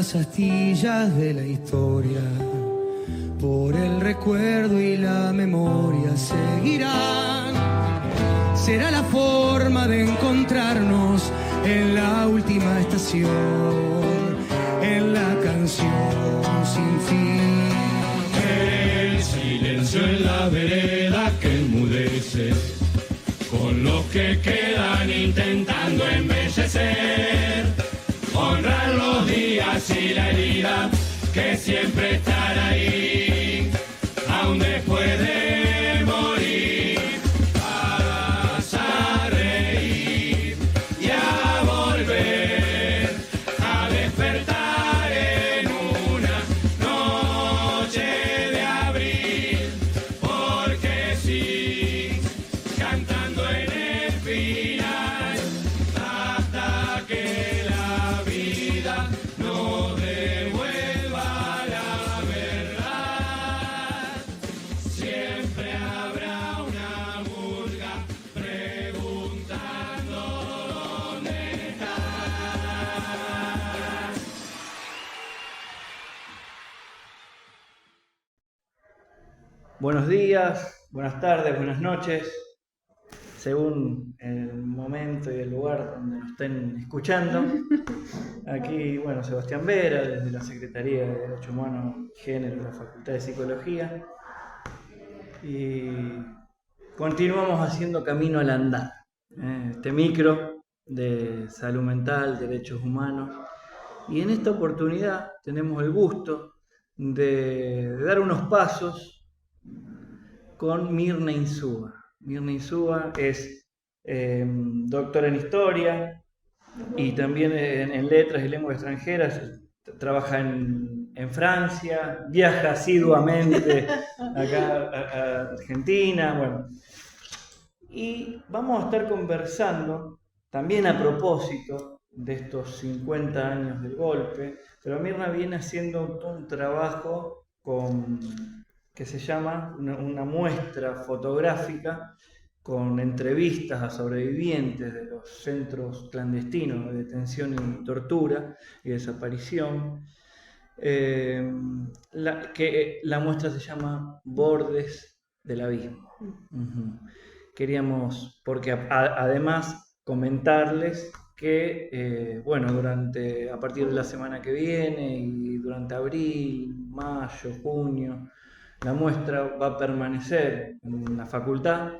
las astillas de la historia, por el recuerdo y la memoria seguirán. Será la forma de encontrarnos en la última estación, en la canción sin fin. El silencio en la vereda que enmudece, con los que quedan intentando embellecer, honrar los días y la herida que siempre están ahí, aún después de morir. Vas a reír y a volver a despertar en una noche de abril, porque sí, cantando en el final, hasta que la vida nos devuelva la verdad. Siempre habrá una murga preguntando dónde estás. Buenos días, buenas tardes, buenas noches, según el momento y el lugar donde nos estén escuchando. Aquí, bueno, Sebastián Vera, desde la Secretaría de Derechos Humanos y Género de la Facultad de Psicología. Y continuamos haciendo camino al andar. Este micro de salud mental, derechos humanos. Y en esta oportunidad tenemos el gusto de dar unos pasos con Mirna Insúa. Mirna Insúa es doctora en Historia y también en Letras y Lenguas Extranjeras. Trabaja en Francia, viaja asiduamente acá a Argentina. Bueno. Y vamos a estar conversando también a propósito de estos 50 años del golpe, pero Mirna viene haciendo un trabajo que se llama una muestra fotográfica con entrevistas a sobrevivientes de los centros clandestinos de detención y tortura y desaparición. La muestra se llama Bordes del Abismo. Queríamos, porque además comentarles que, bueno, a partir de la semana que viene y durante abril, mayo, junio, la muestra va a permanecer en la facultad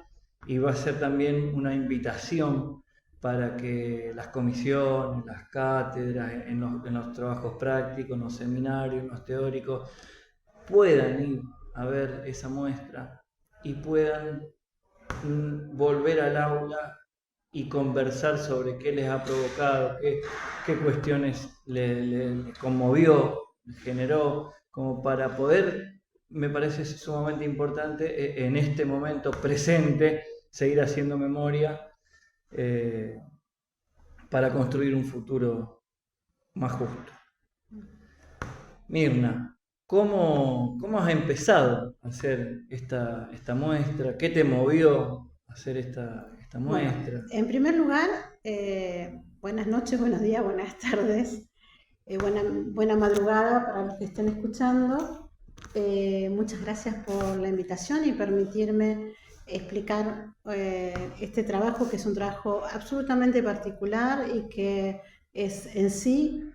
y va a ser también una invitación para que las comisiones, las cátedras, en los trabajos prácticos, en los seminarios, en los teóricos, puedan ir a ver esa muestra y puedan volver al aula y conversar sobre qué les ha provocado, qué cuestiones les conmovió, les generó, como para poder, me parece sumamente importante en este momento presente, seguir haciendo memoria para construir un futuro más justo. Mirna, ¿cómo has empezado a hacer esta muestra? ¿Qué te movió a hacer esta muestra? Bueno, en primer lugar, buenas noches, buenos días, buenas tardes, buena madrugada para los que estén escuchando. Muchas gracias por la invitación y permitirme explicar este trabajo, que es un trabajo absolutamente particular y que es en sí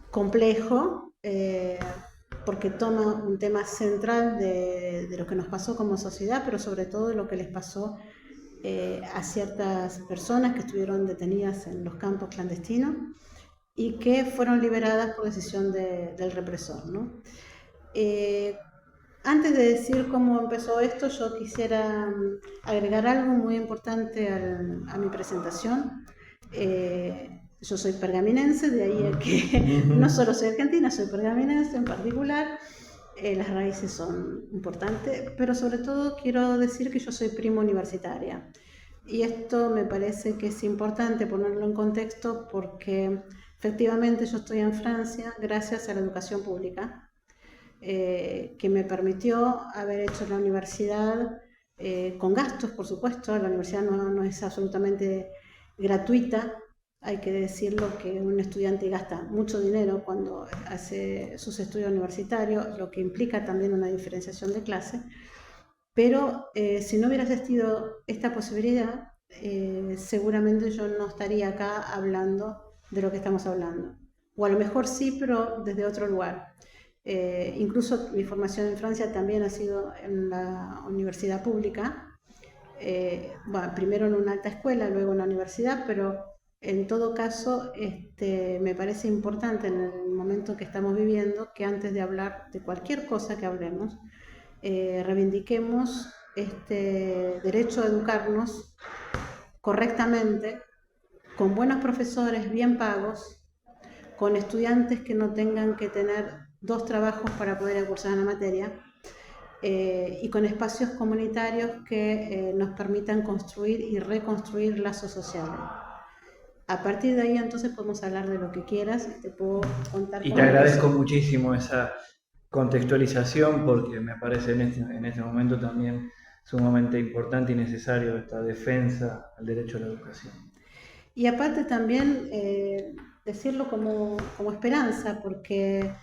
complejo, porque toma un tema central de lo que nos pasó como sociedad, pero sobre todo de lo que les pasó a ciertas personas que estuvieron detenidas en los campos clandestinos y que fueron liberadas por decisión del represor, ¿no? Antes de decir cómo empezó esto, yo quisiera agregar algo muy importante a mi presentación. Yo soy pergaminense, de ahí que no solo soy argentina, soy pergaminense en particular. Las raíces son importantes, pero sobre todo quiero decir que yo soy prima universitaria. Y esto me parece que es importante ponerlo en contexto porque efectivamente yo estoy en Francia gracias a la educación pública, que me permitió haber hecho la universidad con gastos, por supuesto. La universidad no es absolutamente gratuita, hay que decirlo que un estudiante gasta mucho dinero cuando hace sus estudios universitarios, lo que implica también una diferenciación de clase, pero si no hubiera existido esta posibilidad, seguramente yo no estaría acá hablando de lo que estamos hablando. O a lo mejor sí, pero desde otro lugar. Incluso mi formación en Francia también ha sido en la universidad pública, bueno, primero en una alta escuela, luego en la universidad, pero en todo caso me parece importante en el momento que estamos viviendo que antes de hablar de cualquier cosa que hablemos, reivindiquemos este derecho a educarnos correctamente, con buenos profesores bien pagos, con estudiantes que no tengan que tener 2 trabajos para poder cursar una materia, y con espacios comunitarios que nos permitan construir y reconstruir lazos sociales. A partir de ahí entonces podemos hablar de lo que quieras, te puedo contar. Y te agradezco muchísimo esa contextualización, porque me parece en este momento también sumamente importante y necesario esta defensa al derecho a la educación. Y aparte también decirlo como esperanza, porque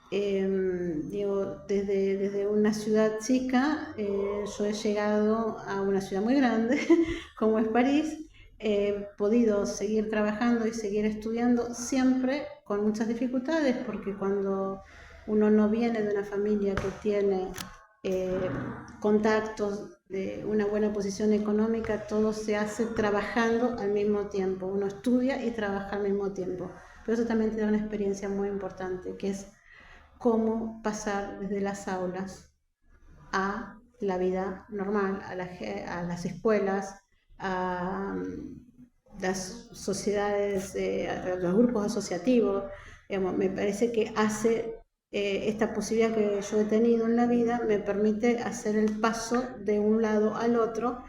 digo, desde una ciudad chica yo he llegado a una ciudad muy grande como es París. He podido seguir trabajando y seguir estudiando, siempre con muchas dificultades, porque cuando uno no viene de una familia que tiene contactos, de una buena posición económica, todo se hace trabajando al mismo tiempo. Uno estudia y trabaja al mismo tiempo. Pero eso también te da una experiencia muy importante, que es cómo pasar desde las aulas a la vida normal, a las escuelas, a las sociedades, a los grupos asociativos. Digamos, me parece que hace esta posibilidad que yo he tenido en la vida, me permite hacer el paso de un lado al otro,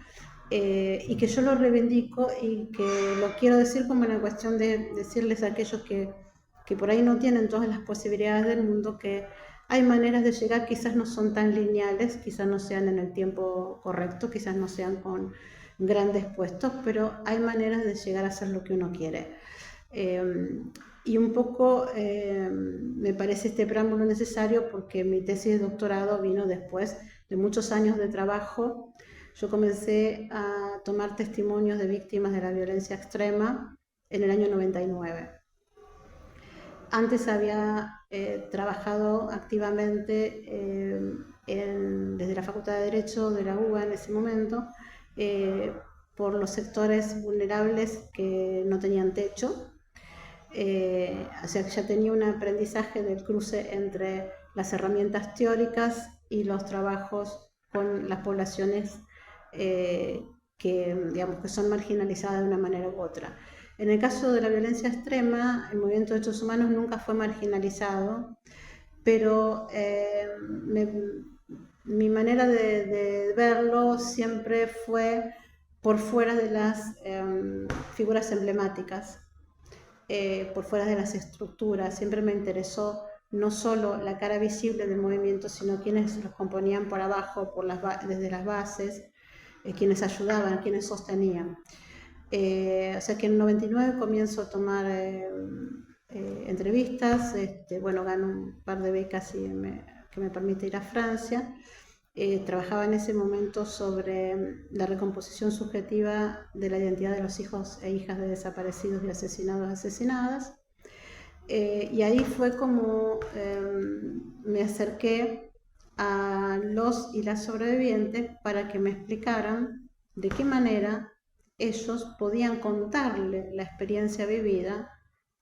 y que yo lo reivindico y que lo quiero decir como una cuestión de decirles a aquellos que por ahí no tienen todas las posibilidades del mundo, que hay maneras de llegar, quizás no son tan lineales, quizás no sean en el tiempo correcto, quizás no sean con grandes puestos, pero hay maneras de llegar a hacer lo que uno quiere. Y un poco me parece este preámbulo necesario porque mi tesis de doctorado vino después de muchos años de trabajo. Yo comencé a tomar testimonios de víctimas de la violencia extrema en el año 99. Antes había trabajado activamente desde la Facultad de Derecho de la UBA en ese momento, por los sectores vulnerables que no tenían techo. O sea que ya tenía un aprendizaje del cruce entre las herramientas teóricas y los trabajos con las poblaciones que son marginalizadas de una manera u otra. En el caso de la violencia extrema, el movimiento de derechos humanos nunca fue marginalizado, pero mi manera de verlo siempre fue por fuera de las figuras emblemáticas, por fuera de las estructuras. Siempre me interesó no solo la cara visible del movimiento, sino quienes los componían por abajo, desde las bases, quienes ayudaban, quienes sostenían. O sea que en el 99 comienzo a tomar entrevistas, gano un par de becas que me permite ir a Francia. Trabajaba en ese momento sobre la recomposición subjetiva de la identidad de los hijos e hijas de desaparecidos y asesinados, asesinadas. Y ahí fue como me acerqué a los y las sobrevivientes para que me explicaran de qué manera ellos podían contarle la experiencia vivida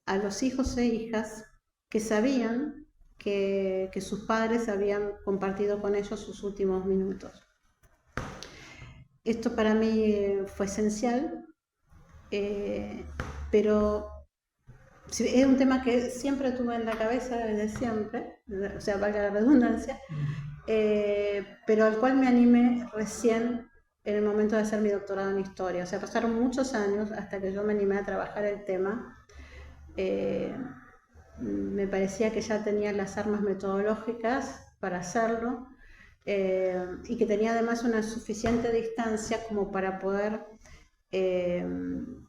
a los hijos e hijas que sabían que sus padres habían compartido con ellos sus últimos minutos. Esto para mí fue esencial, pero es un tema que siempre tuve en la cabeza desde siempre, o sea, valga la redundancia, pero al cual me animé recién en el momento de hacer mi doctorado en historia. O sea, pasaron muchos años hasta que yo me animé a trabajar el tema. Me parecía que ya tenía las armas metodológicas para hacerlo, y que tenía además una suficiente distancia como para poder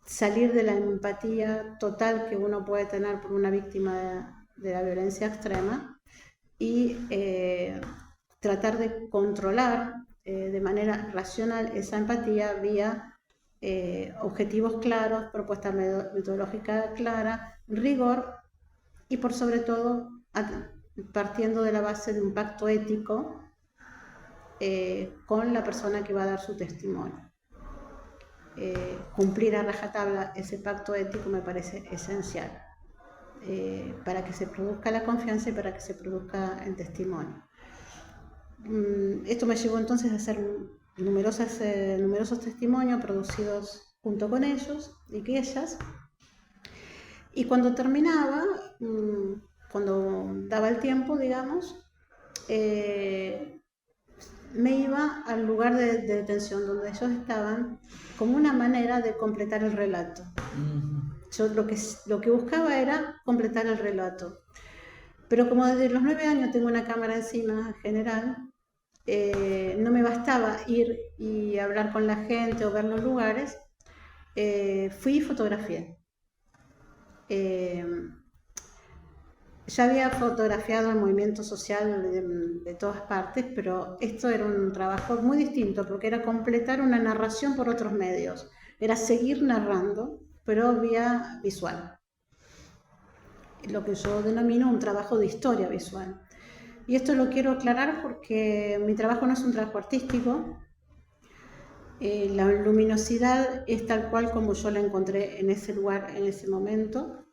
salir de la empatía total que uno puede tener por una víctima de la violencia extrema y tratar de controlar de manera racional esa empatía vía objetivos claros, propuesta metodológica clara, rigor y por sobre todo partiendo de la base de un pacto ético con la persona que va a dar su testimonio. Cumplir a rajatabla ese pacto ético me parece esencial para que se produzca la confianza y para que se produzca el testimonio. Esto me llevó entonces a hacer numerosos testimonios producidos junto con ellos y que ellas. Y cuando terminaba, cuando daba el tiempo, digamos, me iba al lugar de detención donde ellos estaban como una manera de completar el relato. Yo lo que buscaba era completar el relato. Pero como desde los 9 años tengo una cámara encima en general, no me bastaba ir y hablar con la gente o ver los lugares, fui y fotografié. Ya había fotografiado el movimiento social de todas partes, pero esto era un trabajo muy distinto porque era completar una narración por otros medios, era seguir narrando, pero vía visual. Lo que yo denomino un trabajo de historia visual. Y esto lo quiero aclarar porque mi trabajo no es un trabajo artístico. La luminosidad es tal cual como yo la encontré en ese lugar, en ese momento.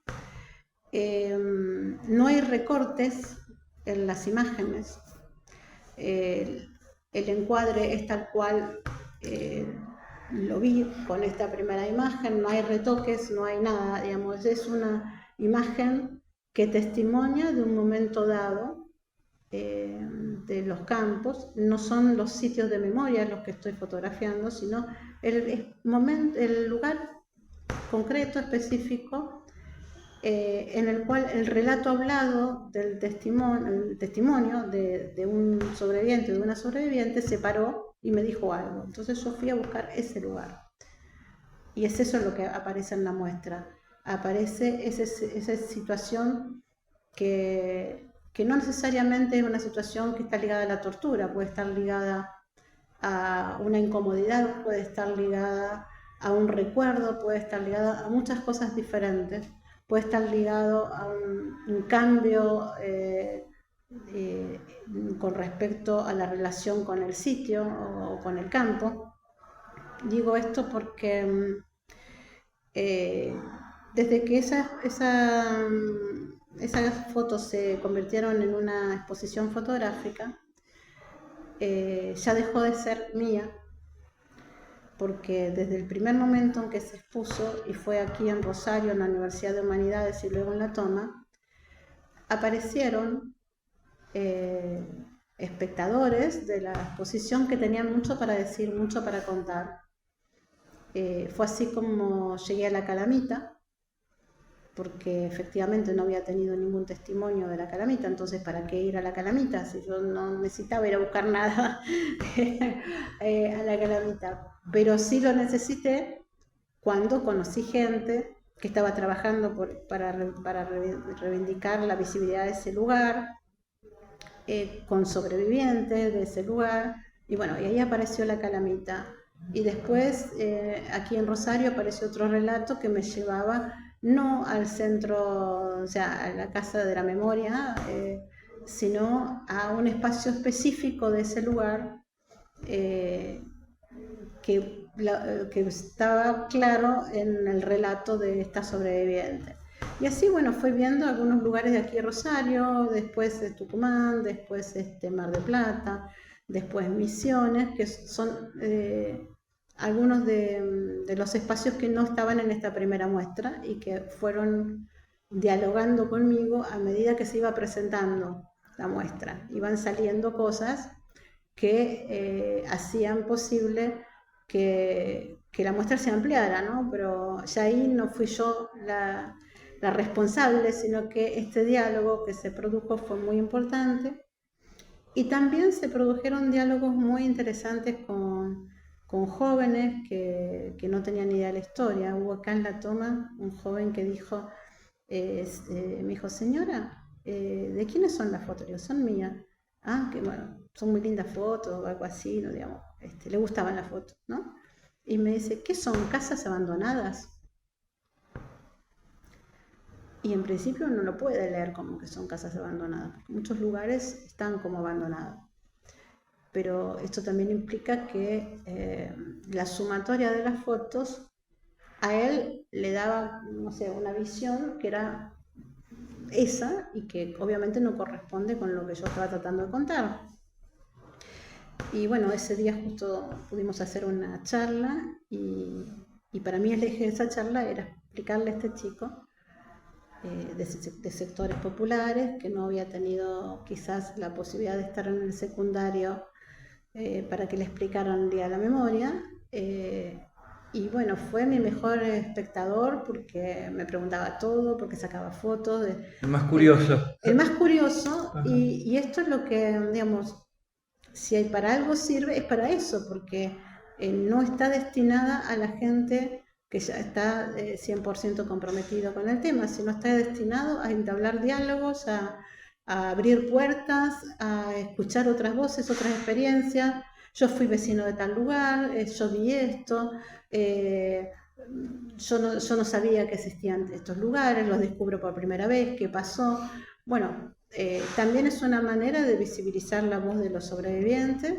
No hay recortes en las imágenes. El encuadre es tal cual lo vi con esta primera imagen, no hay retoques, no hay nada, digamos, es una imagen que testimonia de un momento dado de los campos. No son los sitios de memoria los que estoy fotografiando, sino el lugar concreto, específico, en el cual el relato hablado del testimonio de un sobreviviente, de una sobreviviente, se paró y me dijo algo. Entonces yo fui a buscar ese lugar. Y es eso lo que aparece en la muestra. Aparece esa situación que no necesariamente es una situación que está ligada a la tortura, puede estar ligada a una incomodidad, puede estar ligada a un recuerdo, puede estar ligada a muchas cosas diferentes, puede estar ligado a un cambio con respecto a la relación con el sitio o con el campo. Digo esto porque desde que esas fotos se convirtieron en una exposición fotográfica, ya dejó de ser mía, porque desde el primer momento en que se expuso, y fue aquí en Rosario, en la Universidad de Humanidades y luego en La Toma, aparecieron espectadores de la exposición que tenían mucho para decir, mucho para contar. Fue así como llegué a la Calamita, porque efectivamente no había tenido ningún testimonio de la Calamita, entonces ¿para qué ir a la Calamita? Si yo no necesitaba ir a buscar nada a la Calamita. Pero sí lo necesité cuando conocí gente que estaba trabajando para reivindicar la visibilidad de ese lugar, con sobrevivientes de ese lugar, y bueno, y ahí apareció la Calamita. Y después, aquí en Rosario, apareció otro relato que me llevaba no al centro, o sea, a la Casa de la Memoria, sino a un espacio específico de ese lugar que estaba claro en el relato de esta sobreviviente. Y así, bueno, fui viendo algunos lugares de aquí de Rosario, después de Tucumán, después Mar del Plata, después Misiones, que son algunos de los espacios que no estaban en esta primera muestra y que fueron dialogando conmigo a medida que se iba presentando la muestra. Iban saliendo cosas que hacían posible que la muestra se ampliara, ¿no? Pero ya ahí no fui yo la responsable, sino que este diálogo que se produjo fue muy importante. Y también se produjeron diálogos muy interesantes con con jóvenes que no tenían idea de la historia. Hubo acá en la toma un joven que dijo, me dijo, señora, ¿de quiénes son las fotos? Le digo, son mías. Ah, que bueno, son muy lindas fotos, o algo así, ¿no? Digamos, le gustaban las fotos, ¿no? Y me dice, ¿qué son? ¿Casas abandonadas? Y en principio uno no puede leer como que son casas abandonadas, porque muchos lugares están como abandonados. Pero esto también implica que la sumatoria de las fotos a él le daba, no sé, una visión que era esa y que obviamente no corresponde con lo que yo estaba tratando de contar. Y bueno, ese día justo pudimos hacer una charla y para mí el eje de esa charla era explicarle a este chico de sectores populares que no había tenido quizás la posibilidad de estar en el secundario para que le explicaran el Día de la Memoria. Y bueno, fue mi mejor espectador porque me preguntaba todo, porque sacaba fotos. El más curioso. El más curioso, y esto es lo que, digamos, si hay para algo sirve, es para eso, porque no está destinada a la gente que ya está 100% comprometido con el tema, sino está destinado a entablar diálogos, a abrir puertas, a escuchar otras voces, otras experiencias. Yo fui vecino de tal lugar, yo vi esto, yo no sabía que existían estos lugares, los descubro por primera vez, qué pasó. Bueno, también es una manera de visibilizar la voz de los sobrevivientes,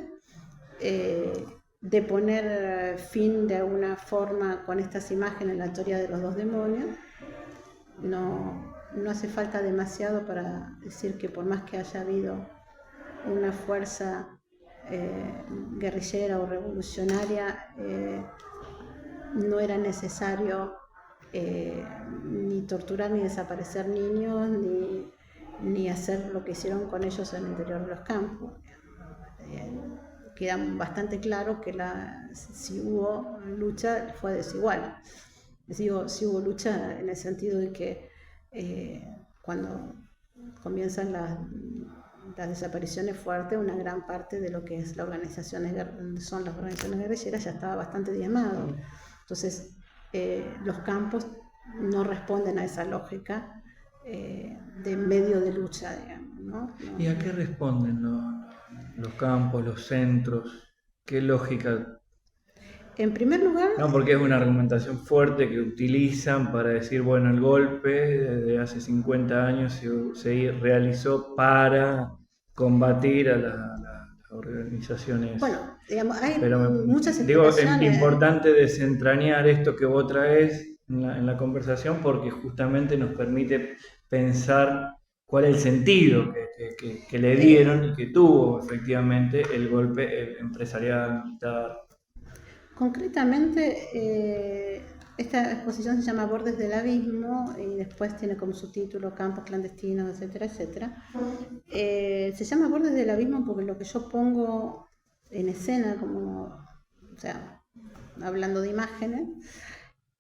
de poner fin de alguna forma con estas imágenes en la teoría de los dos demonios. No hace falta demasiado para decir que por más que haya habido una fuerza guerrillera o revolucionaria, no era necesario ni torturar ni desaparecer niños, ni hacer lo que hicieron con ellos en el interior de los campos. Queda bastante claro que si hubo lucha fue desigual. Digo, si hubo lucha en el sentido de que cuando comienzan las desapariciones fuertes, una gran parte de lo que es son las organizaciones guerrilleras ya estaba bastante diezmado. Entonces, los campos no responden a esa lógica de medio de lucha, digamos, ¿no? ¿Y a qué responden los campos, los centros? ¿Qué lógica? En primer lugar... No, porque es una argumentación fuerte que utilizan para decir, bueno, el golpe desde hace 50 años se realizó para combatir a las organizaciones. Bueno, digamos, hay muchas explicaciones. Digo, es importante desentrañar esto que vos traes en la conversación porque justamente nos permite pensar cuál es el sentido que le dieron y que tuvo efectivamente el golpe empresarial, militar. Concretamente, esta exposición se llama Bordes del Abismo y después tiene como subtítulo Campos clandestinos, etcétera, etcétera. Se llama Bordes del Abismo porque lo que yo pongo en escena, o sea, hablando de imágenes,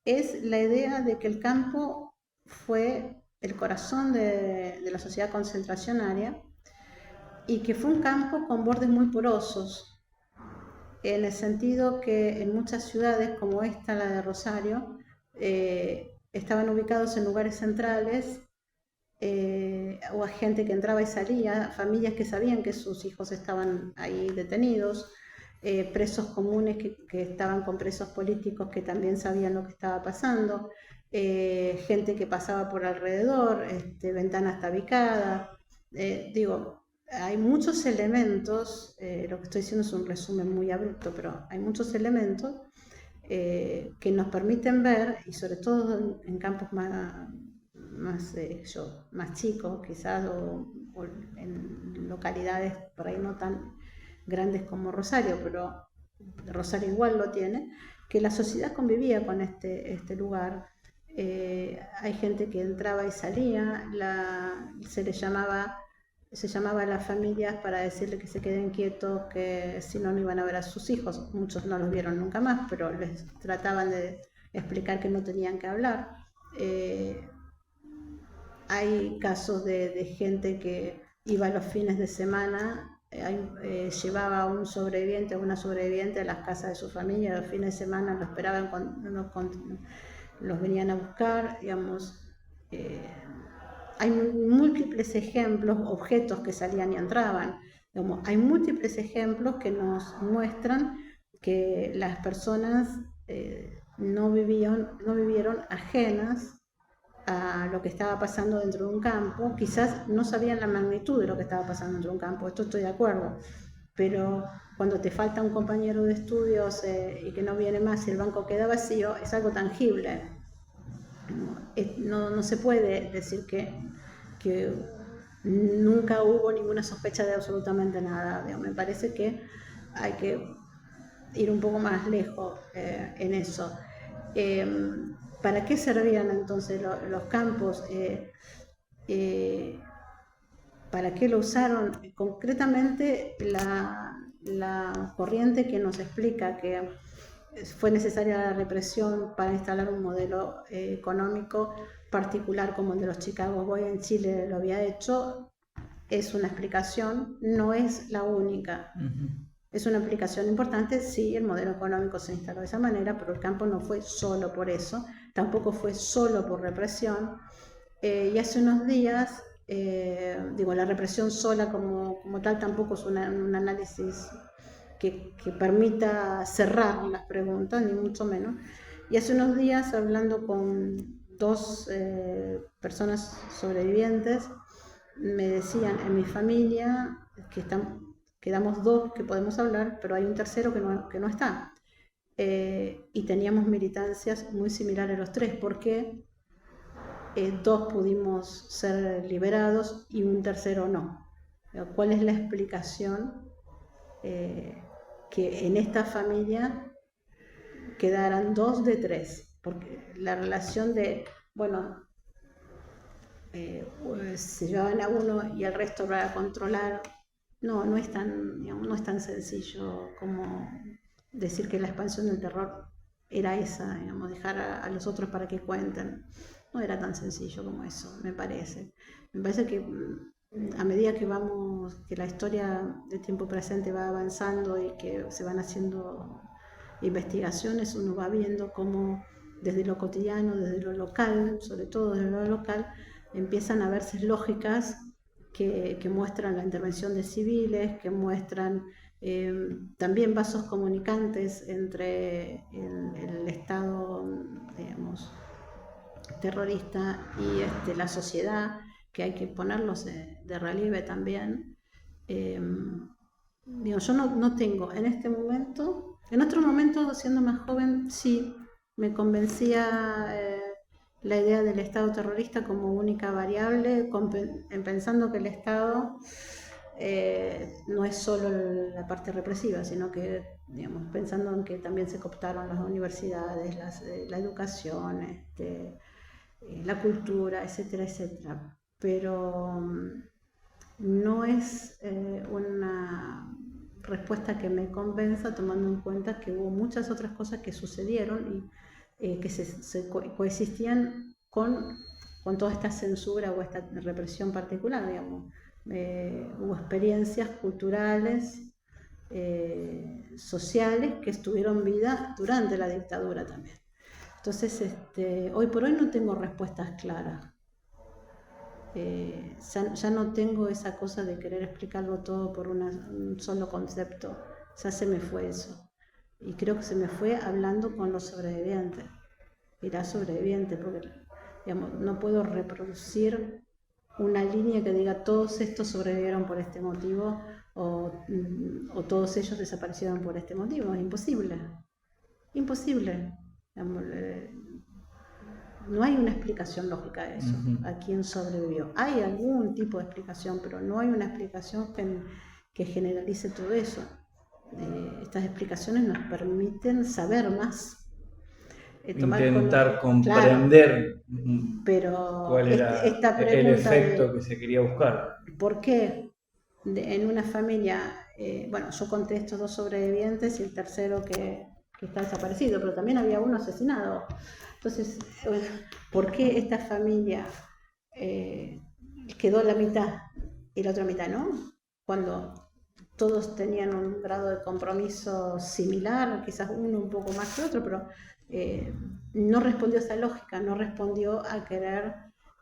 es la idea de que el campo fue el corazón de la sociedad concentracionaria y que fue un campo con bordes muy porosos, en el sentido que en muchas ciudades como esta, la de Rosario, estaban ubicados en lugares centrales, o a gente que entraba y salía, familias que sabían que sus hijos estaban ahí detenidos, presos comunes que estaban con presos políticos que también sabían lo que estaba pasando, gente que pasaba por alrededor, ventanas tabicadas, digo, hay muchos elementos, lo que estoy diciendo es un resumen muy abrupto, pero hay muchos elementos que nos permiten ver, y sobre todo en campos más chicos quizás, o en localidades por ahí no tan grandes como Rosario, pero Rosario igual lo tiene, que la sociedad convivía con este lugar. Hay gente que entraba y salía, se llamaba a las familias para decirle que se queden quietos, que si no, no iban a ver a sus hijos. Muchos no los vieron nunca más, pero les trataban de explicar que no tenían que hablar. Hay casos de gente que iba los fines de semana llevaba a un sobreviviente o una sobreviviente a las casas de su familia, los fines de semana lo esperaban, los venían a buscar, digamos. Hay múltiples ejemplos, objetos que salían y entraban. Digamos, hay múltiples ejemplos que nos muestran que las personas no vivieron ajenas a lo que estaba pasando dentro de un campo. Quizás no sabían la magnitud de lo que estaba pasando dentro de un campo, esto estoy de acuerdo, pero cuando te falta un compañero de estudios y que no viene más y el banco queda vacío, es algo tangible. No se puede decir que nunca hubo ninguna sospecha de absolutamente nada. Me parece que hay que ir un poco más lejos en eso. ¿Para qué servían entonces los campos? ¿Para qué lo usaron? Concretamente, la corriente que nos explica que fue necesaria la represión para instalar un modelo económico particular como el de los Chicago Boys en Chile lo había hecho, es una explicación, no es la única. Es una explicación importante, sí, el modelo económico se instaló de esa manera, pero el campo no fue solo por eso, tampoco fue solo por represión. Y hace unos días, la represión sola como tal tampoco es un análisis que permita cerrar las preguntas, ni mucho menos. Y hace unos días, hablando con 2 personas sobrevivientes, me decían, en mi familia, quedamos 2 que podemos hablar, pero hay un tercero que no está. Y teníamos militancias muy similares los 3, porque 2 pudimos ser liberados y un tercero no. ¿Cuál es la explicación? Que en esta familia quedaran 2 de 3, porque la relación de, se llevaban a uno y el resto para controlar, no es tan sencillo como decir que la expansión del terror era esa, dejar a los otros para que cuenten. No era tan sencillo como eso, me parece. Me parece que a medida que la historia del tiempo presente va avanzando y que se van haciendo investigaciones, uno va viendo cómo desde lo cotidiano, desde lo local, sobre todo desde lo local, empiezan a verse lógicas que muestran la intervención de civiles, que muestran también vasos comunicantes entre el Estado, terrorista y la sociedad, que hay que ponerlos de relieve también. Yo no tengo en este momento, en otro momento, siendo más joven, sí, me convencía la idea del Estado terrorista como única variable, pensando que el Estado no es solo la parte represiva, sino que, pensando en que también se cooptaron las universidades, la educación, la cultura, etcétera, etcétera. Pero no es una respuesta que me convenza, tomando en cuenta que hubo muchas otras cosas que sucedieron y que se coexistían con toda esta censura o esta represión particular, hubo experiencias culturales, sociales, que estuvieron vida durante la dictadura también. Entonces, hoy por hoy no tengo respuestas claras. Ya no tengo esa cosa de querer explicarlo todo por un solo concepto. Ya se me fue eso. Y creo que se me fue hablando con los sobrevivientes. Era sobreviviente, porque no puedo reproducir una línea que diga todos estos sobrevivieron por este motivo o todos ellos desaparecieron por este motivo. Es imposible. Imposible. No hay una explicación lógica de eso, a quién sobrevivió. Hay algún tipo de explicación, pero no hay una explicación que generalice todo eso. Estas explicaciones nos permiten saber más. Intentar comprender, claro, pero cuál era el efecto que se quería buscar. ¿Por qué en una familia, yo conté estos 2 sobrevivientes y el tercero que está desaparecido, pero también había uno asesinado? Entonces, ¿por qué esta familia quedó la mitad y la otra mitad no? Cuando todos tenían un grado de compromiso similar, quizás uno un poco más que otro, pero no respondió a esa lógica, no respondió a querer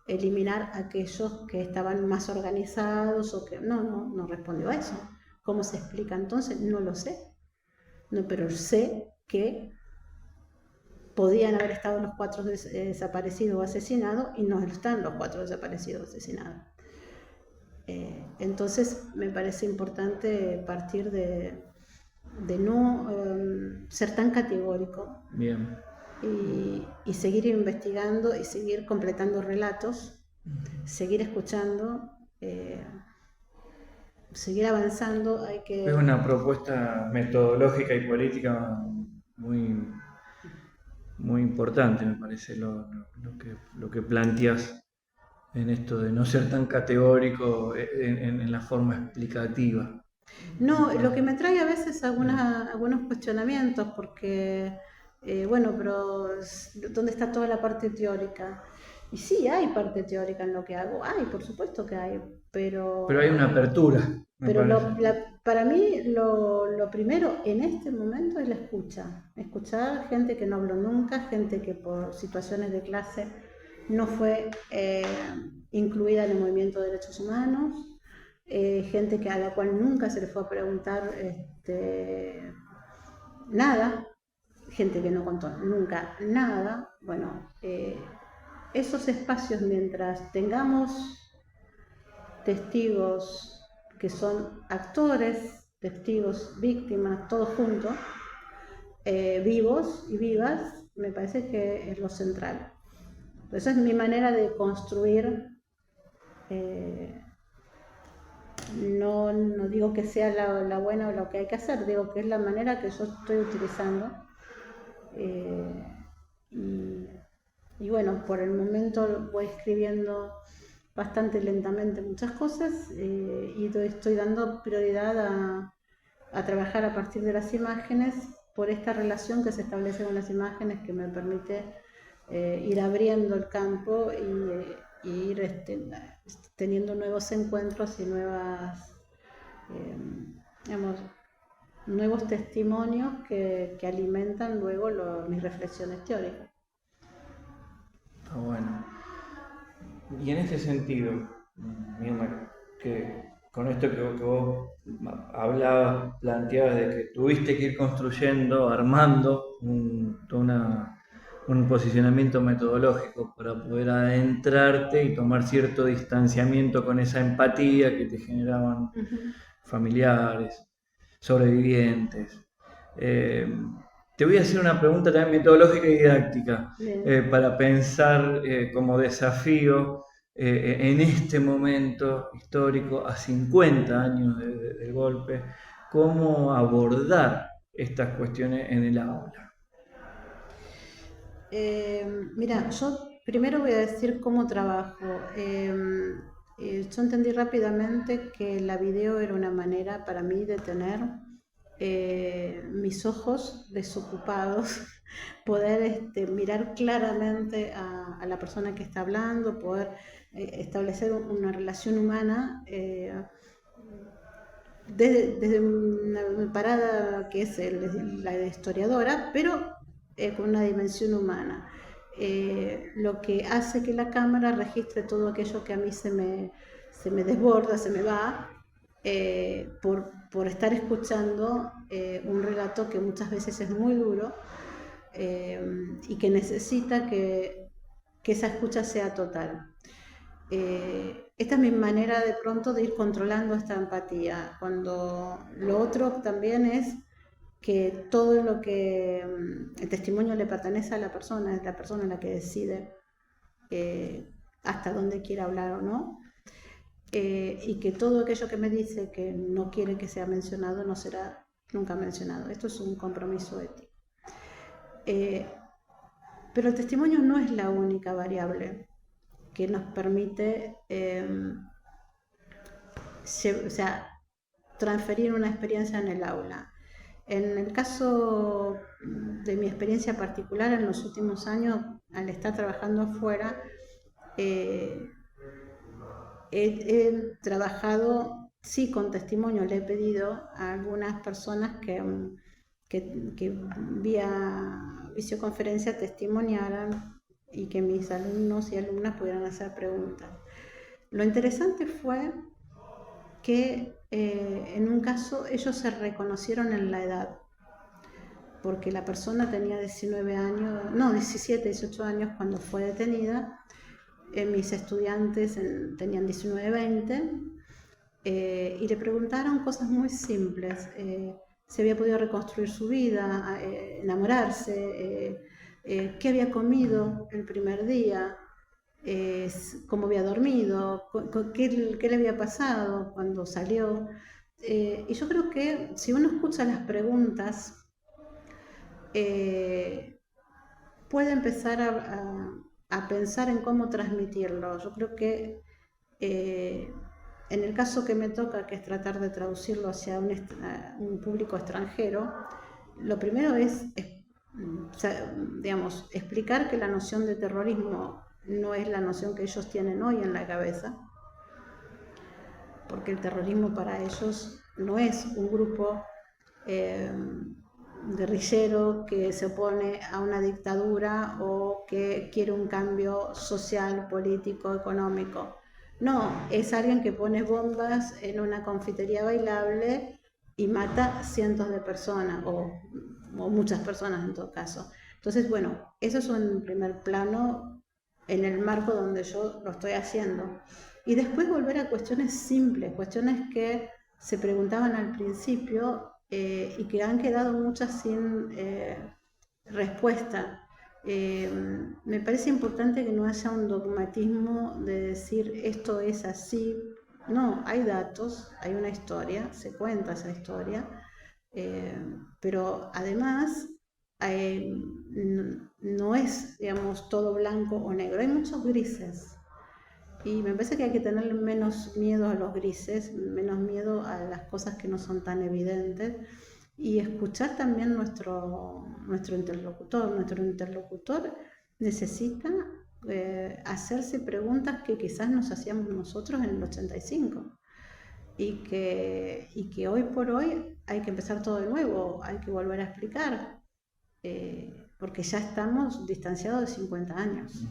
eliminar a aquellos que estaban más organizados o que no respondió a eso. ¿Cómo se explica entonces? No lo sé. No, pero sé que podían haber estado los 4 desaparecidos o asesinados y no están los 4 desaparecidos o asesinados. Entonces me parece importante partir de no ser tan categórico. Bien. Y seguir investigando y seguir completando relatos, seguir escuchando, seguir avanzando. Es una propuesta metodológica y política muy, muy importante, me parece, lo que planteas en esto de no ser tan categórico en la forma explicativa. No, lo que me trae a veces algunos cuestionamientos, porque, bueno, pero ¿dónde está toda la parte teórica? Y sí, hay parte teórica en lo que hago, por supuesto que hay, pero hay una apertura. Pero para mí lo primero en este momento es la escucha. Escuchar gente que no habló nunca, gente que por situaciones de clase no fue incluida en el movimiento de derechos humanos, gente a la cual nunca se le fue a preguntar nada, gente que no contó nunca nada. Bueno, esos espacios, mientras tengamos testigos que son actores, testigos, víctimas, todos juntos, vivos y vivas, me parece que es lo central. Esa es mi manera de construir. No digo que sea la buena o lo que hay que hacer, digo que es la manera que yo estoy utilizando. Y bueno, por el momento voy escribiendo bastante lentamente muchas cosas y estoy dando prioridad a trabajar a partir de las imágenes por esta relación que se establece con las imágenes, que me permite ir abriendo el campo y ir teniendo nuevos encuentros y nuevos testimonios que alimentan luego mis reflexiones teóricas. Bueno. Y en este sentido, Mirna, que con esto que vos hablabas, planteabas de que tuviste que ir construyendo, armando un posicionamiento metodológico para poder adentrarte y tomar cierto distanciamiento con esa empatía que te generaban familiares, sobrevivientes. Te voy a hacer una pregunta también metodológica y didáctica para pensar como desafío en este momento histórico, a 50 años del golpe, cómo abordar estas cuestiones en el aula. Mira, yo primero voy a decir cómo trabajo. Yo entendí rápidamente que la video era una manera para mí de tener mis ojos desocupados, poder mirar claramente a la persona que está hablando, poder establecer una relación humana desde una parada que es la de historiadora, pero con una dimensión humana, lo que hace que la cámara registre todo aquello que a mí se me desborda, se me va, por estar escuchando un relato que muchas veces es muy duro y que necesita que esa escucha sea total. Esta es mi manera de pronto de ir controlando esta empatía. Cuando lo otro también es que todo lo que el testimonio le pertenece a la persona, es la persona la que decide hasta dónde quiere hablar o no. Y que todo aquello que me dice que no quiere que sea mencionado no será nunca mencionado. Esto es un compromiso ético. Pero el testimonio no es la única variable que nos permite transferir una experiencia en el aula. En el caso de mi experiencia particular, en los últimos años, al estar trabajando afuera, he trabajado sí, con testimonio le he pedido a algunas personas que vía videoconferencia testimoniaran y que mis alumnos y alumnas pudieran hacer preguntas. Lo interesante fue que en un caso ellos se reconocieron en la edad, porque la persona tenía 17, 18 años cuando fue detenida. Mis estudiantes tenían 19, 20, y le preguntaron cosas muy simples. Si había podido reconstruir su vida, enamorarse, qué había comido el primer día, cómo había dormido, qué le había pasado cuando salió. Y yo creo que si uno escucha las preguntas, puede empezar a pensar en cómo transmitirlo. Yo creo que en el caso que me toca, que es tratar de traducirlo hacia un público extranjero, lo primero es digamos, explicar que la noción de terrorismo no es la noción que ellos tienen hoy en la cabeza, porque el terrorismo para ellos no es un grupo guerrillero que se opone a una dictadura o que quiere un cambio social, político, económico. No, es alguien que pone bombas en una confitería bailable y mata cientos de personas, o muchas personas en todo caso. Entonces, bueno, eso es un primer plano en el marco donde yo lo estoy haciendo. Y después volver a cuestiones simples, cuestiones que se preguntaban al principio y que han quedado muchas sin respuesta. Me parece importante que no haya un dogmatismo de decir esto es así. No, hay datos, hay una historia, se cuenta esa historia, pero además no es, digamos, todo blanco o negro, hay muchos grises. Y me parece que hay que tener menos miedo a los grises, menos miedo a las cosas que no son tan evidentes, y escuchar también nuestro interlocutor. Nuestro interlocutor necesita hacerse preguntas que quizás nos hacíamos nosotros en el 85 y que hoy por hoy hay que empezar todo de nuevo, hay que volver a explicar, porque ya estamos distanciados de 50 años.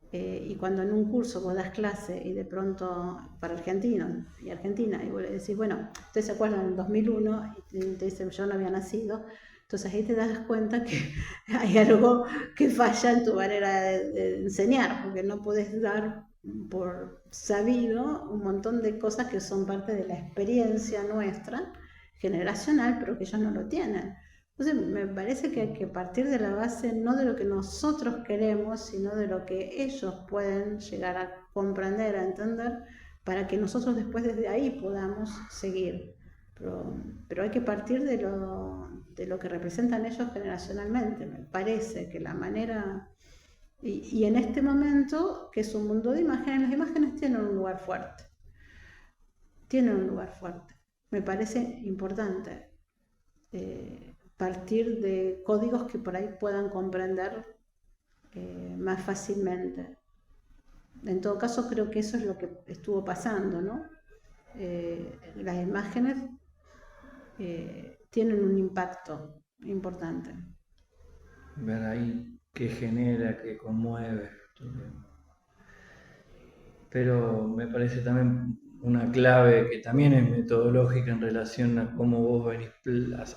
Y cuando en un curso vos das clase y de pronto para argentinos y Argentina, y vos le decís, bueno, ustedes se acuerdan en 2001, y te dicen yo no había nacido, entonces ahí te das cuenta que hay algo que falla en tu manera de enseñar, porque no podés dar por sabido un montón de cosas que son parte de la experiencia nuestra, generacional, pero que ellos no lo tienen. Entonces me parece que hay que partir de la base no de lo que nosotros queremos, sino de lo que ellos pueden llegar a comprender, a entender, para que nosotros después desde ahí podamos seguir. Pero hay que partir de lo que representan ellos generacionalmente. Me parece que la manera... Y en este momento, que es un mundo de imágenes, las imágenes tienen un lugar fuerte. Tienen un lugar fuerte. Me parece importante partir de códigos que por ahí puedan comprender más fácilmente. En todo caso, creo que eso es lo que estuvo pasando, ¿no? Las imágenes tienen un impacto importante. Ver ahí qué genera, qué conmueve. Pero me parece también una clave que también es metodológica en relación a cómo vos venís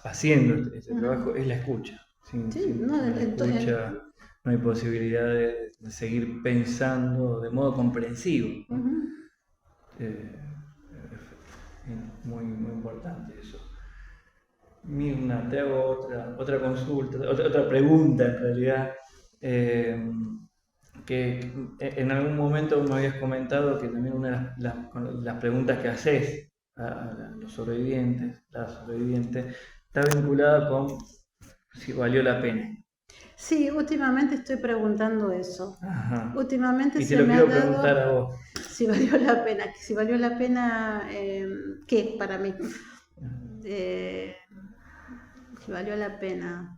haciendo este trabajo, es la escucha. Sin la escucha no hay posibilidad de seguir pensando de modo comprensivo. Muy, muy importante eso. Mirna, te hago otra consulta, otra pregunta en realidad. Que en algún momento me habías comentado que también una de las preguntas que haces a los sobrevivientes, las sobrevivientes, está vinculada con si valió la pena. Sí, últimamente estoy preguntando eso. Ajá. Últimamente y te lo quiero preguntar a vos. Si valió la pena, ¿qué para mí? Si valió la pena.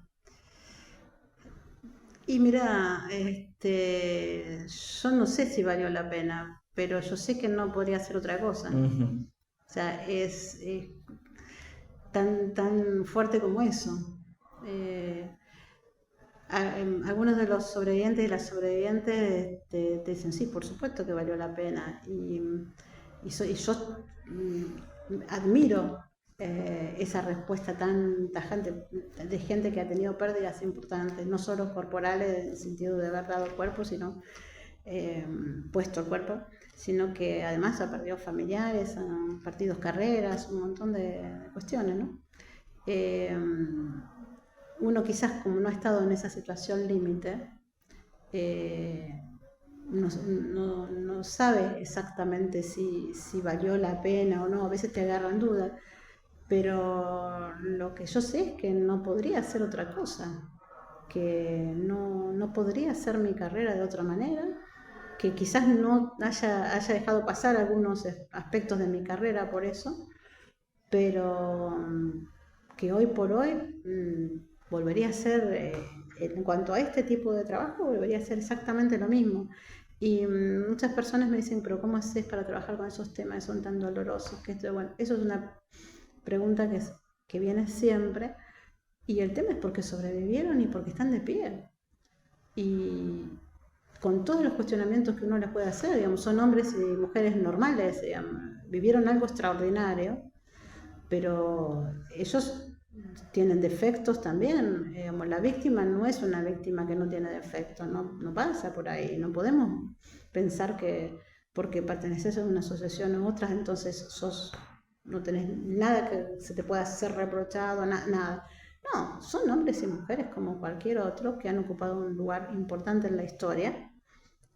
Y mira, yo no sé si valió la pena, pero yo sé que no podría hacer otra cosa. sea, es tan fuerte como eso. Algunos de los sobrevivientes y las sobrevivientes te dicen, sí, por supuesto que valió la pena. Y yo admiro esa respuesta tan tajante de gente que ha tenido pérdidas importantes, no solo corporales en el sentido de haber dado el cuerpo, sino puesto el cuerpo, sino que además ha perdido familiares, han perdido carreras, un montón de cuestiones, ¿no? Uno quizás, como no ha estado en esa situación límite, no sabe exactamente si valió la pena o no, a veces te agarran dudas, pero lo que yo sé es que no podría hacer otra cosa, que no podría hacer mi carrera de otra manera, que quizás no haya dejado pasar algunos aspectos de mi carrera por eso, pero que hoy por hoy volvería a ser, en cuanto a este tipo de trabajo, volvería a ser exactamente lo mismo. Y muchas personas me dicen, pero ¿cómo haces para trabajar con esos temas que son tan dolorosos? Bueno, eso es una pregunta que viene siempre, y el tema es porque sobrevivieron y porque están de pie. Y con todos los cuestionamientos que uno les puede hacer, digamos, son hombres y mujeres normales, digamos, vivieron algo extraordinario, pero ellos tienen defectos también. Digamos, la víctima no es una víctima que no tiene defectos, no pasa por ahí. No podemos pensar que porque perteneces a una asociación u otras, entonces no tenés nada que se te pueda ser reprochado, nada. No, son hombres y mujeres como cualquier otro que han ocupado un lugar importante en la historia.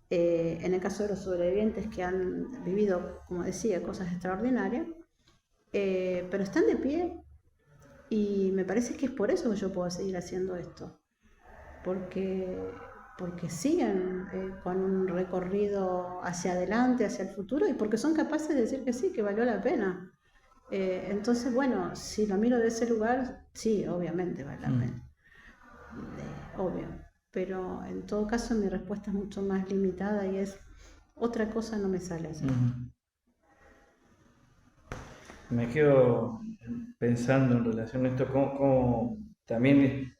En el caso de los sobrevivientes que han vivido, como decía, cosas extraordinarias, pero están de pie, y me parece que es por eso que yo puedo seguir haciendo esto, porque siguen con un recorrido hacia adelante, hacia el futuro, y porque son capaces de decir que sí, que valió la pena. Entonces, bueno, si lo miro de ese lugar, sí, obviamente vale la pena, obvio, pero en todo caso mi respuesta es mucho más limitada y es otra cosa no me sale así. Me quedo pensando en relación a esto, como también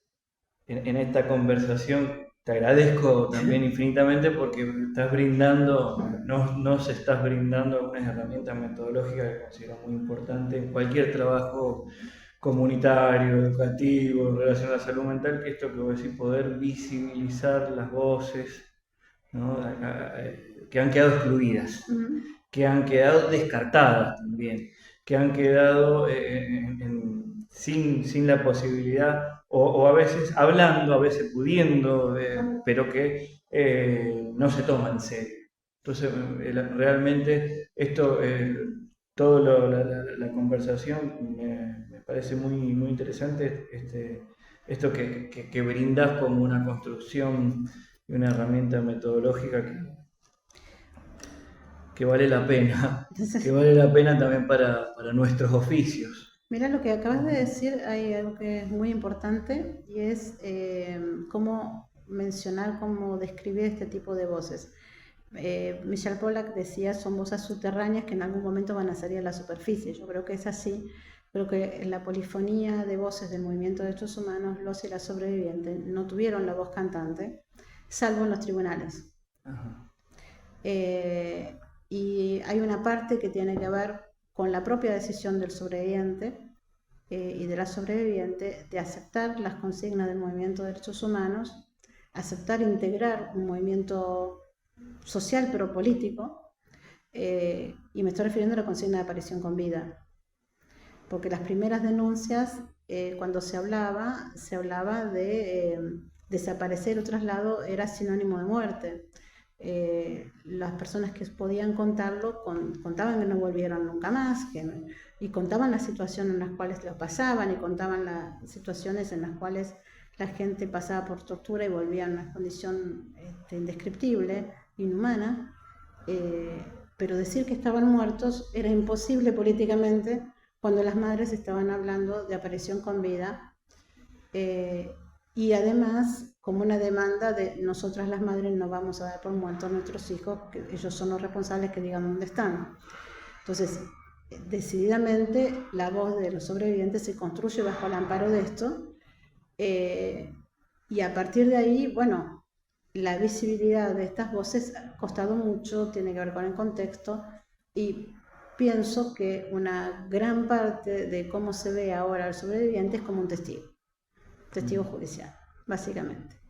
en esta conversación te agradezco también infinitamente porque estás brindando, nos estás brindando algunas herramientas metodológicas que considero muy importantes en cualquier trabajo comunitario, educativo, en relación a la salud mental, que esto que vos decís, poder visibilizar las voces, ¿no?, que han quedado excluidas, que han quedado descartadas también, que han quedado sin la posibilidad, o a veces hablando, a veces pudiendo, pero que no se toma en serio. Entonces, realmente esto, toda la conversación me parece muy interesante, esto que brindás como una construcción y una herramienta metodológica que vale la pena, que vale la pena también para nuestros oficios. Mira, lo que acabas de decir, hay algo que es muy importante, y es cómo mencionar, cómo describir este tipo de voces. Michel Pollack decía, son voces subterráneas que en algún momento van a salir a la superficie. Yo creo que es así. Creo que en la polifonía de voces del movimiento de derechos humanos, los y las sobrevivientes no tuvieron la voz cantante, salvo en los tribunales. Y hay una parte que tiene que ver con la propia decisión del sobreviviente y de la sobreviviente de aceptar las consignas del movimiento de derechos humanos, aceptar integrar un movimiento social pero político, y me estoy refiriendo a la consigna de aparición con vida, porque las primeras denuncias, cuando se hablaba de desaparecer o traslado, era sinónimo de muerte. Las personas que podían contarlo contaban que no volvieron nunca más, y contaban las situaciones en las cuales lo pasaban, y contaban las situaciones en las cuales la gente pasaba por tortura y volvía a una condición indescriptible, inhumana, pero decir que estaban muertos era imposible políticamente cuando las madres estaban hablando de aparición con vida, y además como una demanda de nosotras las madres no vamos a dar por muertos a nuestros hijos, que ellos son los responsables que digan dónde están. Entonces, decididamente la voz de los sobrevivientes se construye bajo el amparo de esto, y a partir de ahí, bueno, la visibilidad de estas voces ha costado mucho, tiene que ver con el contexto, y pienso que una gran parte de cómo se ve ahora al sobreviviente es como un testigo judicial, básicamente.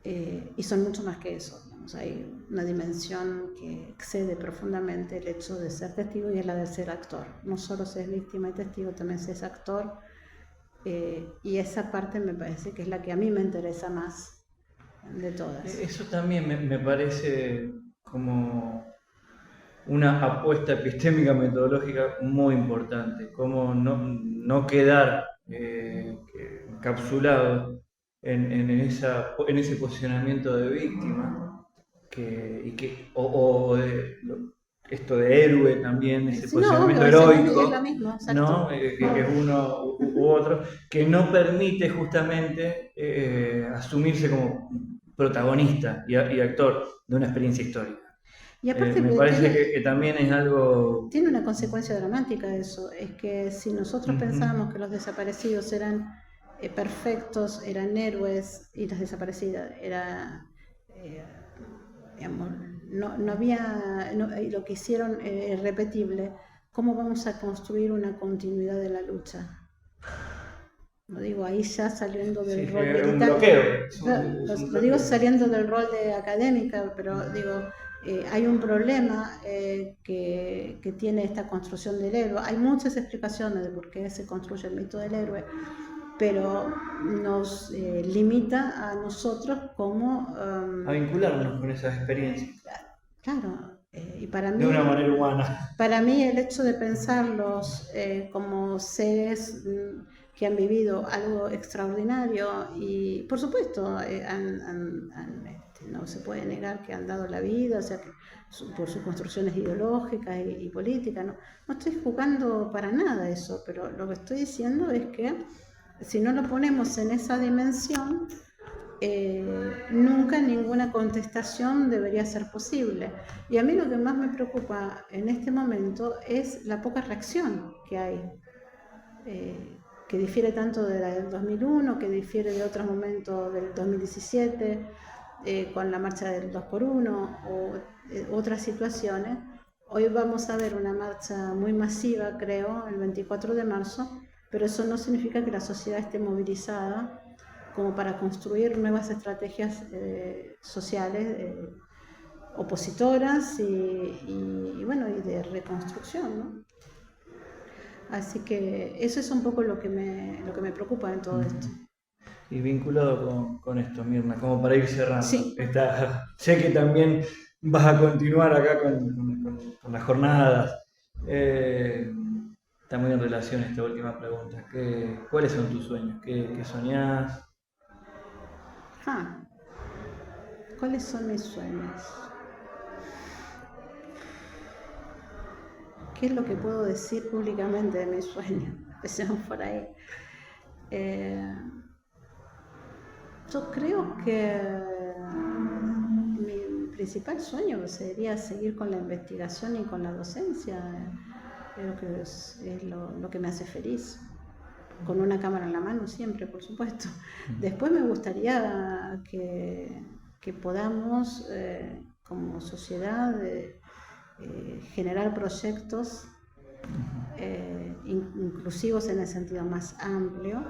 Y son mucho más que eso, digamos, hay una dimensión que excede profundamente el hecho de ser testigo y es la de ser actor. No solo se es víctima y testigo, también se es actor, y esa parte me parece que es la que a mí me interesa más de todas. Eso también me parece como una apuesta epistémica metodológica muy importante, como no quedar encapsulado en ese posicionamiento de víctima, esto de héroe también, ese posicionamiento heroico, es lo mismo, ¿no? Que es uno u otro, que no permite justamente asumirse como protagonista y actor de una experiencia histórica. Y aparte Me parece que también es algo... Tiene una consecuencia dramática eso, es que si nosotros pensábamos que los desaparecidos eran perfectos, eran héroes, y las desaparecidas digamos, no había, lo que hicieron irrepetible, ¿cómo vamos a construir una continuidad de la lucha? No digo ahí ya saliendo del rol militar. Un bloqueo. Lo digo saliendo del rol de académica, pero digo, hay un problema que tiene esta construcción del héroe. Hay muchas explicaciones de por qué se construye el mito del héroe, pero nos limita a nosotros como... a vincularnos con esas experiencias. Claro, y para mí... De una manera humana. Para mí el hecho de pensarlos como seres que han vivido algo extraordinario y, por supuesto, no se puede negar que han dado la vida, o sea, que por sus construcciones ideológicas y políticas, no estoy jugando para nada eso, pero lo que estoy diciendo es que si no lo ponemos en esa dimensión, nunca ninguna contestación debería ser posible. Y a mí lo que más me preocupa en este momento es la poca reacción que hay, que difiere tanto de la del 2001, que difiere de otros momentos del 2017, con la marcha del 2x1 o otras situaciones. Hoy vamos a ver una marcha muy masiva, creo, el 24 de marzo, pero eso no significa que la sociedad esté movilizada como para construir nuevas estrategias sociales opositoras y de reconstrucción, ¿no? Así que eso es un poco lo que me preocupa en todo esto. Y vinculado con esto, Mirna, como para ir cerrando. Sí. Sé que también vas a continuar acá con las jornadas. Está muy en relación a esta última pregunta. ¿Cuáles son tus sueños? ¿Qué soñás? ¿Cuáles son mis sueños? ¿Qué es lo que puedo decir públicamente de mis sueños? Empecemos por ahí. Yo creo que mi principal sueño sería seguir con la investigación y con la docencia. Creo que es lo que me hace feliz. Con una cámara en la mano siempre, por supuesto. Después me gustaría que podamos, como sociedad, generar proyectos inclusivos en el sentido más amplio,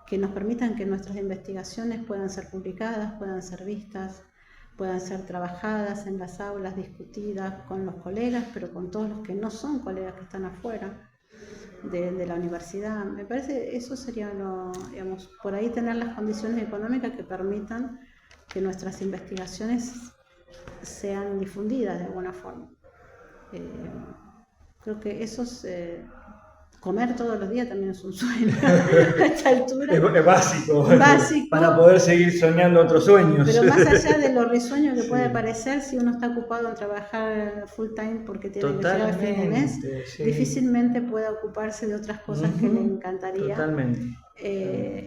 que nos permitan que nuestras investigaciones puedan ser publicadas, puedan ser vistas, puedan ser trabajadas en las aulas, discutidas con los colegas, pero con todos los que no son colegas, que están afuera de la universidad. Me parece eso sería digamos, por ahí tener las condiciones económicas que permitan que nuestras investigaciones sean difundidas de alguna forma. Creo que eso es... comer todos los días también es un sueño a esta altura. Es básico. Básico. Para poder seguir soñando otros sueños. Pero más allá de lo risueño que puede parecer, si uno está ocupado en trabajar full time porque tiene que llegar al fin de mes, difícilmente puede ocuparse de otras cosas que le encantaría. Totalmente.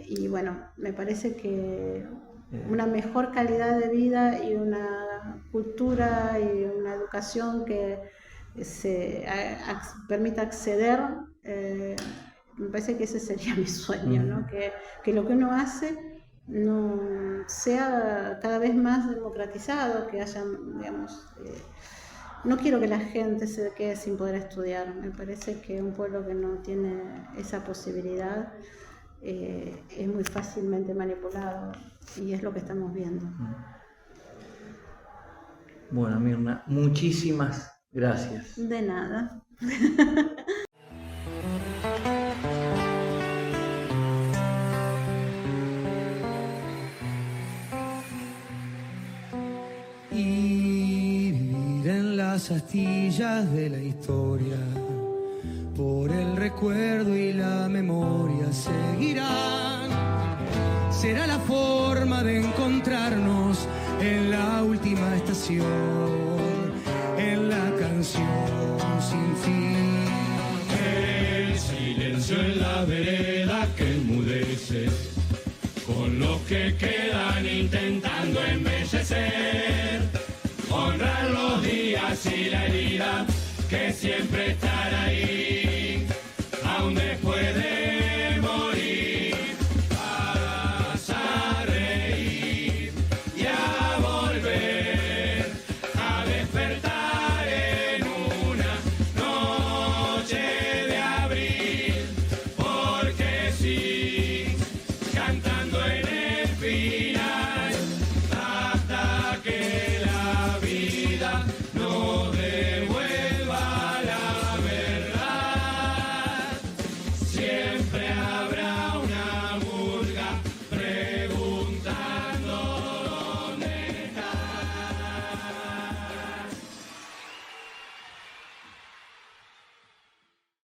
Y bueno, me parece que una mejor calidad de vida y una cultura y una educación que permita acceder, me parece que ese sería mi sueño, ¿no? Que lo que uno hace no sea cada vez más democratizado, que haya, digamos, no quiero que la gente se quede sin poder estudiar. Me parece que un pueblo que no tiene esa posibilidad es muy fácilmente manipulado, y es lo que estamos viendo. Bueno, Mirna, muchísimas gracias. De nada. Y vivir en las astillas de la historia, por el recuerdo y la memoria seguirán. Será la forma de encontrarnos en la última estación, en la canción sin fin. El silencio en la vereda que enmudece, con los que quedan intentando embellecer, honrar los días y la herida que siempre estará ahí, aún después de